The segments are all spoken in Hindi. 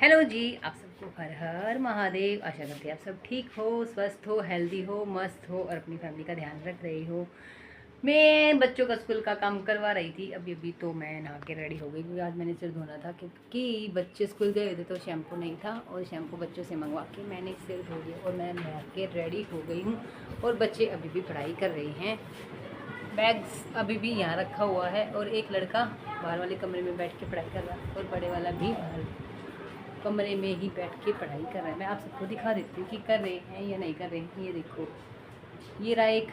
हेलो जी, आप सबको हर हर महादेव। आशा करते हैं आप सब ठीक हो, स्वस्थ हो, हेल्दी हो, मस्त हो और अपनी फैमिली का ध्यान रख रहे हो। मैं बच्चों का स्कूल का काम करवा रही थी अभी तो मैं नहा के रेडी हो गई क्योंकि आज मैंने सिर धोना था क्योंकि बच्चे स्कूल गए थे तो शैम्पू नहीं था और शैम्पू बच्चों से मंगवा के मैंने सिर धो लिया और मैं नहा के रेडी हो गई हूँ। और बच्चे अभी भी पढ़ाई कर रहे हैं। बैग्स अभी भी यहाँ रखा हुआ है और एक लड़का बाहर वाले कमरे में बैठ के पढ़ाई कर रहा है और बड़े वाला भी बाहर कमरे में ही बैठ के पढ़ाई कर रहा है। मैं आप सबको दिखा देती हूँ कि कर रहे हैं या नहीं कर रहे हैं। ये देखो, ये रहा एक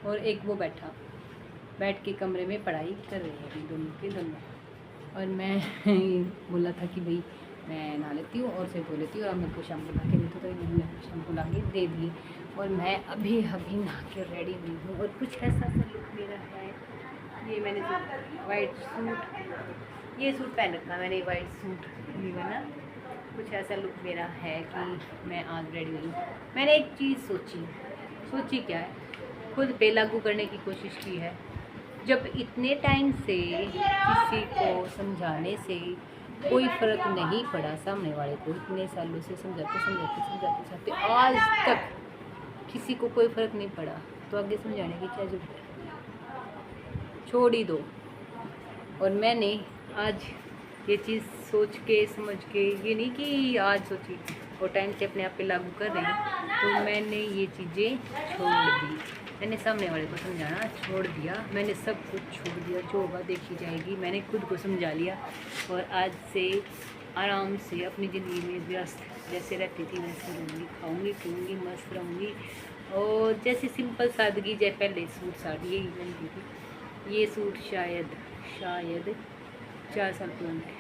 और एक वो बैठ के कमरे में पढ़ाई कर रहे हैं दोनों के दोनों। और मैं बोला था कि भाई मैं नहा लेती हूँ और सिर धो लेती हूँ और मेरे को शैम्पू ला के दे तो इन्होंने मेरे को शैम्पू ला के दे दी और मैं अभी अभी नहा के रेडी हुई हूँ। और कुछ ऐसा सा लुक मेरा है। ये मैंने वाइट सूट, ये सूट पहन रखा मैंने, वाइट सूट लिया ना। कुछ ऐसा लुक मेरा है कि मैं आज रेडी हुई। मैंने एक चीज़ सोची क्या है, खुद पे लागू करने की कोशिश की है। जब इतने टाइम से किसी को समझाने से कोई फ़र्क नहीं पड़ा, सामने वाले को इतने सालों से समझाते आज तक किसी को कोई फ़र्क नहीं पड़ा, तो आगे समझाने की क्या ज़रूरत है, छोड़ ही दो। और मैंने आज ये चीज़ सोच के समझ के, ये नहीं कि आज सोची और टाइम से अपने आप पे लागू कर रही हूँ, तो मैंने ये चीज़ें छोड़ दी। मैंने सामने वाले को समझाना छोड़ दिया, मैंने सब कुछ छोड़ दिया। जो होगा देखी जाएगी। मैंने खुद को समझा लिया और आज से आराम से अपनी ज़िंदगी में व्यस्त जैसे रहती थी वैसे रहूँगी, खाऊँगी पीऊँगी, मस्त रहूँगी। और जैसे सिंपल सादगी, जैसे पहले सूट साड़ी यही बनती थी। ये सूट शायद 4 साल पुराना है।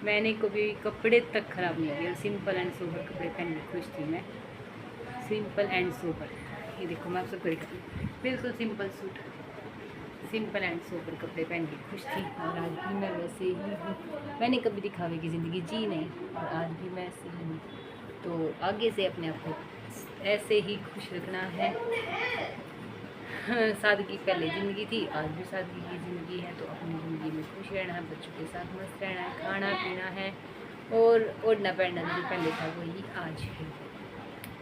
मैंने कभी कपड़े तक ख़राब नहीं किए। सिंपल एंड सोबर कपड़े पहन के खुश थी मैं, सिंपल एंड सोबर। ये देखो मैं आप सबको दिखाती हूँ, बिल्कुल simple suit, simple and sober कपड़े पहन के खुश थी। और आज भी मैं वैसे ही हूँ। मैंने कभी दिखावे की ज़िंदगी जी नहीं और आज भी मैं ऐसे ही हूँ। तो आगे से अपने आप को ऐसे ही खुश रखना है। सादगी पहले ज़िंदगी थी, आज भी सादगी की ज़िंदगी है। तो अपनी ज़िंदगी में खुश रहना है, बच्चों के साथ मस्त रहना है, खाना पीना है और ओढ़ना पहनना जो पहले था वही आज है।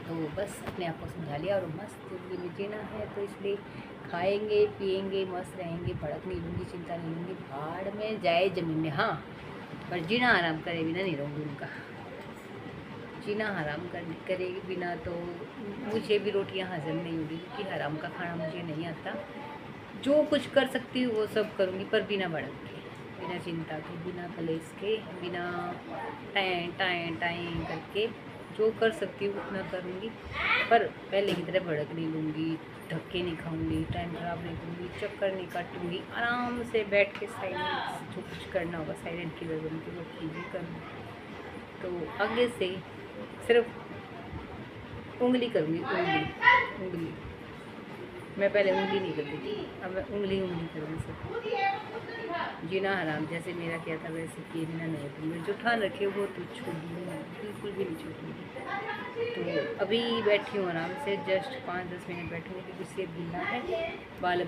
तो बस अपने आप को समझा लिया और मस्त ज़िंदगी में जीना है। तो इसलिए खाएंगे पिएंगे, मस्त रहेंगे, भड़क नहीं लूँगी, चिंता नहीं लूँगी, भाड़ में जाए ज़मीन में। हाँ, पर जीना आराम करे बिना नहीं रहूँगी उनका। जीना हराम करे बिना तो मुझे भी रोटियां हजम नहीं होगी क्योंकि हराम का खाना मुझे नहीं आता। जो कुछ कर सकती हूँ वो सब करूँगी, पर बिना भड़क के, बिना चिंता के, बिना कलेश के, बिना टाएं करके जो कर सकती हूँ उतना करूँगी। पर पहले की तरह भड़क नहीं लूँगी, धक्के नहीं खाऊँगी, टाइम ख़राब नहीं करूँगी, चक्कर नहीं काटूँगी। आराम से बैठ के साइलेंट जो कुछ करना होगा साइलेंट की वजह की वो कीजिए करूँगी। तो आगे से सिर्फ उंगली करूँगी, उंगली। मैं पहले उंगली नहीं करती थी, अब मैं उंगली करूँगी सब। जीना हराम जैसे मेरा क्या था वैसे किए बिना नहीं करूँगी। जो ठान रखे वो तो छोड़ूंगी नहीं, बिल्कुल भी नहीं छोड़ूंगी। तो अभी बैठी हूँ आराम से, जस्ट 5-10 मिनट बैठूँगी क्योंकि सिर गीला है, बाल